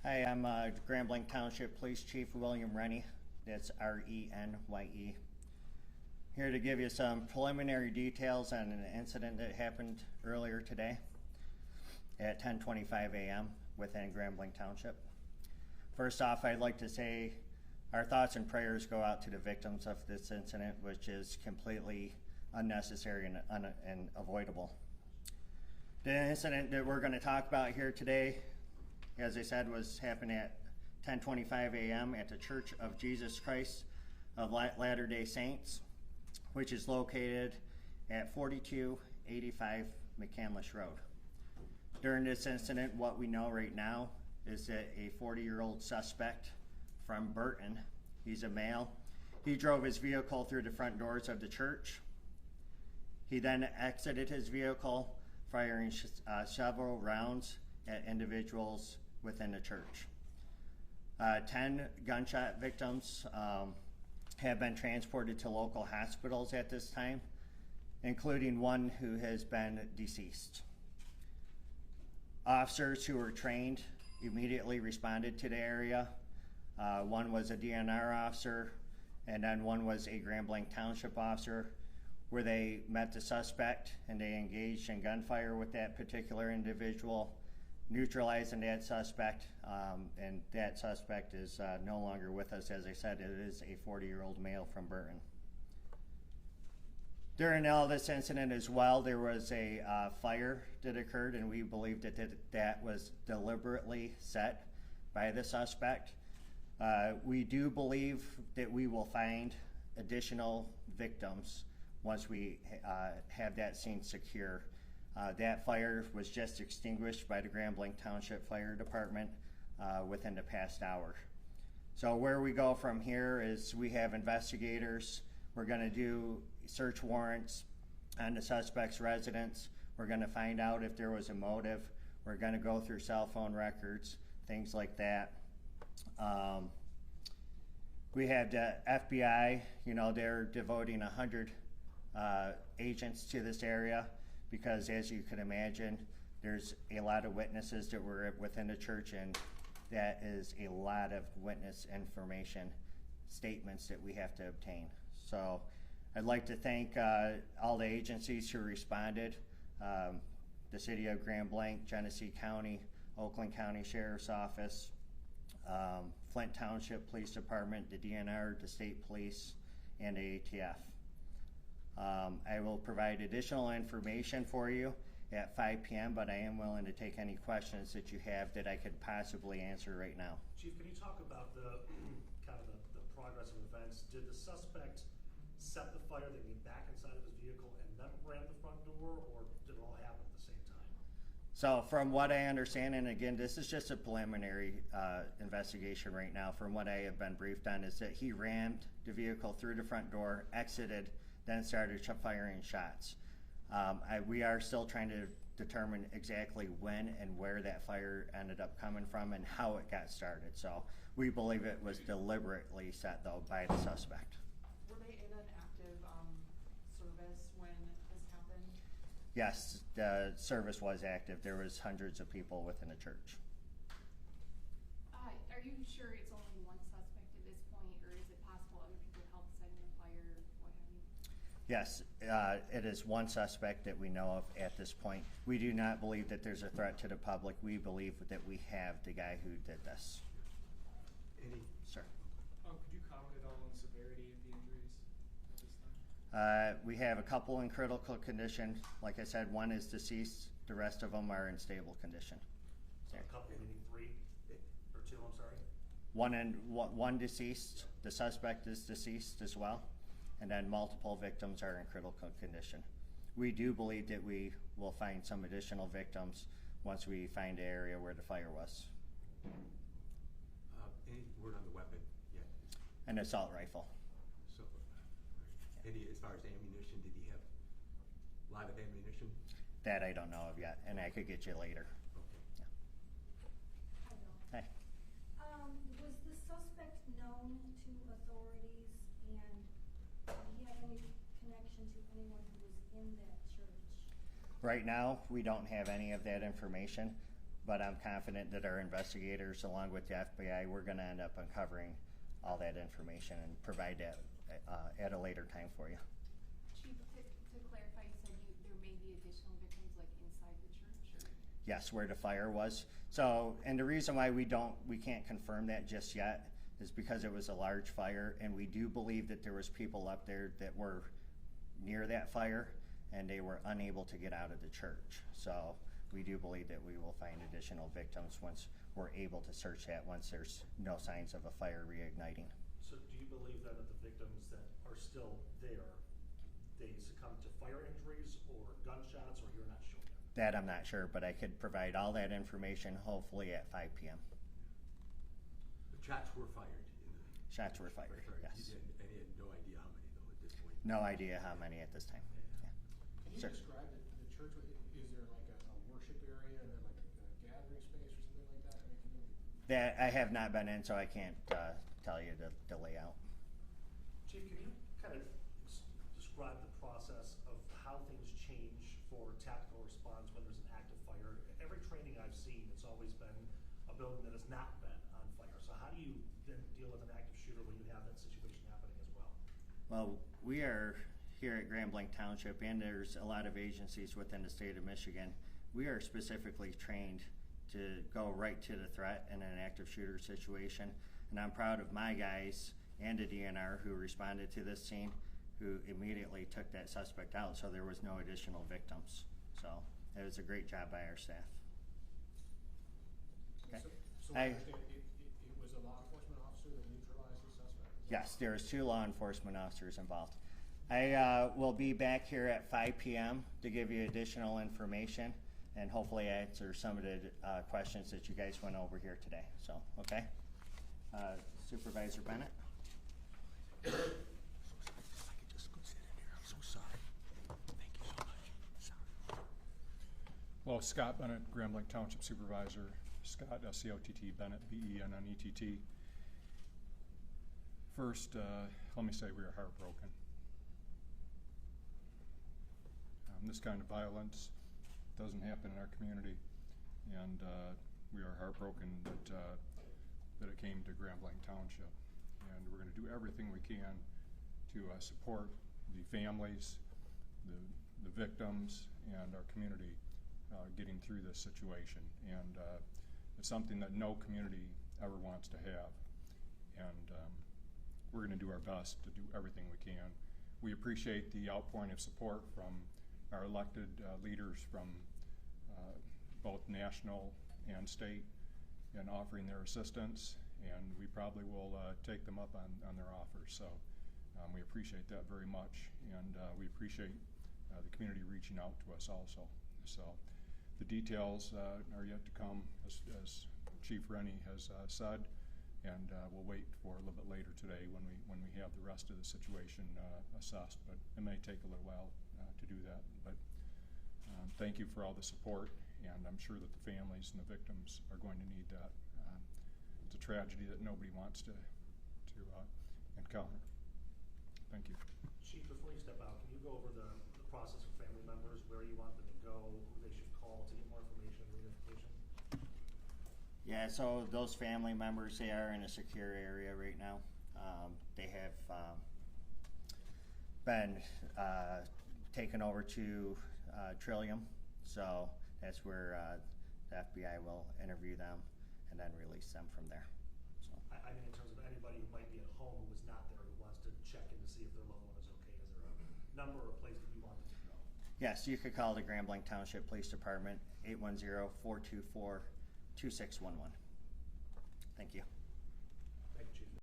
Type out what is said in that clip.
Hi, I'm Grambling Township Police Chief William Rennie. That's R-E-N-Y-E. Here to give you some preliminary details on an incident that happened earlier today at 10:25 a.m. within Grambling Township. First off, I'd like to say our thoughts and prayers go out to the victims of this incident, which is completely unnecessary and avoidable. The incident that we're going to talk about here today, as I said, was happening at 10:25 a.m. at the Church of Jesus Christ of Latter-day Saints, which is located at 4285 McCandless Road. During this incident, what we know right now is that a 40-year-old suspect from Burton, he's a male, he drove his vehicle through the front doors of the church. He then exited his vehicle, firing several rounds at individuals within the church. 10 gunshot victims have been transported to local hospitals at this time, including one who has been deceased. Officers who were trained immediately responded to the area. One was a DNR officer, and then one was a Grambling Township officer, where they met the suspect and they engaged in gunfire with that particular individual, neutralizing that suspect, and that suspect is no longer with us. As I said, it is a 40-year-old male from Burton. During all this incident as well, there was a fire that occurred, and we believe that that was deliberately set by the suspect. We do believe that we will find additional victims once we have that scene secure. That fire was just extinguished by the Grambling Township Fire Department within the past hour. So where we go from here is we have investigators. We're going to do search warrants on the suspect's residence. We're going to find out if there was a motive. We're going to go through cell phone records, things like that. We had the FBI, they're devoting 100 agents to this area because, as you can imagine, there's a lot of witnesses that were within the church, and that is a lot of witness information, statements that we have to obtain. So I'd like to thank all the agencies who responded, the City of Grambling, Genesee County, Oakland County Sheriff's Office, Flint Township Police Department, the DNR, the State Police, and the ATF. I will provide additional information for you at 5 p.m., but I am willing to take any questions that you have that I could possibly answer right now. Chief, can you talk about the progress of events? Did the suspect set the fire, then get back inside of his vehicle and then ran the front door, or did it all happen at the same time? So from what I understand, and again, this is just a preliminary investigation right now, from what I have been briefed on, is that he rammed the vehicle through the front door, exited, then started firing shots. We are still trying to determine exactly when and where that fire ended up coming from and how it got started. So we believe it was deliberately set, though, by the suspect. Were they in an active service when this happened? Yes, the service was active. There was hundreds of people within the church. Are you sure it's only one suspect at this point, or is it possible other people helped setting the fire, what have you? Yes, it is one suspect that we know of at this point. We do not believe that there's a threat to the public. We believe that we have the guy who did this. Sir. Could you comment at all on the severity of the injuries at this time? We have a couple in critical condition. Like I said, one is deceased. The rest of them are in stable condition. So a couple, meaning three or two, I'm sorry? One deceased. The suspect is deceased as well. And then multiple victims are in critical condition. We do believe that we will find some additional victims once we find the area where the fire was. Any word on the weapon yet? An assault rifle. So, as far as ammunition, did he have live ammunition? That I don't know of yet, and I could get you later. Okay. Yeah. Hi, Hey. was the suspect known to authorities, and did he have any connection to anyone who was in that church? Right now, we don't have any of that information. but I'm confident that our investigators, along with the FBI, we're going to end up uncovering all that information and provide that at a later time for you. Chief, to clarify, you said there may be additional victims like inside the church, or? Yes, where the fire was. So, and the reason why we can't confirm that just yet is because it was a large fire, and we do believe that there was people up there that were near that fire, and they were unable to get out of the church. So we do believe that we will find additional victims once we're able to search that, once there's no signs of a fire reigniting. So do you believe then that the victims that are still there, they succumbed to fire injuries or gunshots, or you're not sure yet? That I'm not sure, but I could provide all that information hopefully at 5 p.m. The shots were fired in the. Shots were fired, yes. And he had no idea how many though at this point. No idea how many at this time. Yeah. Can you Sure. describe the church? Is there like a worship area and then like a gathering space or something like that? I mean, can you? That I have not been in, so I can't tell you the layout. Chief, can you kind of describe the process of how things change for tactical response when there's an active fire? Every training I've seen, it's always been a building that has not been on fire. So how do you then deal with an active shooter when you have that situation happening as well? Well, we are here at Grand Blanc Township, and there's a lot of agencies within the state of Michigan. We are specifically trained to go right to the threat in an active shooter situation. And I'm proud of my guys and the DNR who responded to this scene, who immediately took that suspect out, so there was no additional victims. So it was a great job by our staff. Okay. So I understand it was a law enforcement officer that neutralized the suspect? Yes, there was 2 law enforcement officers involved. I will be back here at 5 p.m. to give you additional information and hopefully answer some of the questions that you guys went over here today. So, okay. Supervisor Bennett? I could just go sit in here. I'm so sorry. Thank you so much. Sorry. Hello, Scott Bennett, Grand Blanc Township Supervisor. Scott, S-C-O-T-T, Bennett, B-E-N-N-E-T-T. First, let me say we are heartbroken. This kind of violence doesn't happen in our community, and we are heartbroken that it came to Grand Blanc Township. And we're going to do everything we can to support the families, the victims, and our community getting through this situation. And it's something that no community ever wants to have. And we're going to do our best to do everything we can. We appreciate the outpouring of support from our elected leaders from both national and state in offering their assistance, and we probably will take them up on their offers. So we appreciate that very much, and we appreciate the community reaching out to us also. So the details are yet to come, as Chief Rennie has said, and we'll wait for a little bit later today when we have the rest of the situation assessed. But it may take a little while to do that. But thank you for all the support, and I'm sure that the families and the victims are going to need that. It's a tragedy that nobody wants to encounter. Thank you. Chief, before you step out, can you go over the process for family members, where you want them to go, who they should call to get more information and reunification? Yeah, so those family members, they are in a secure area right now. They have been taken over to Trillium, so that's where the FBI will interview them and then release them from there. So. I mean, in terms of anybody who might be at home who was not there, who wants to check in to see if their loved one is okay, is there a number or a place that you want them to go? Yes, you could call the Grand Blanc Township Police Department, 810-424-2611. Thank you.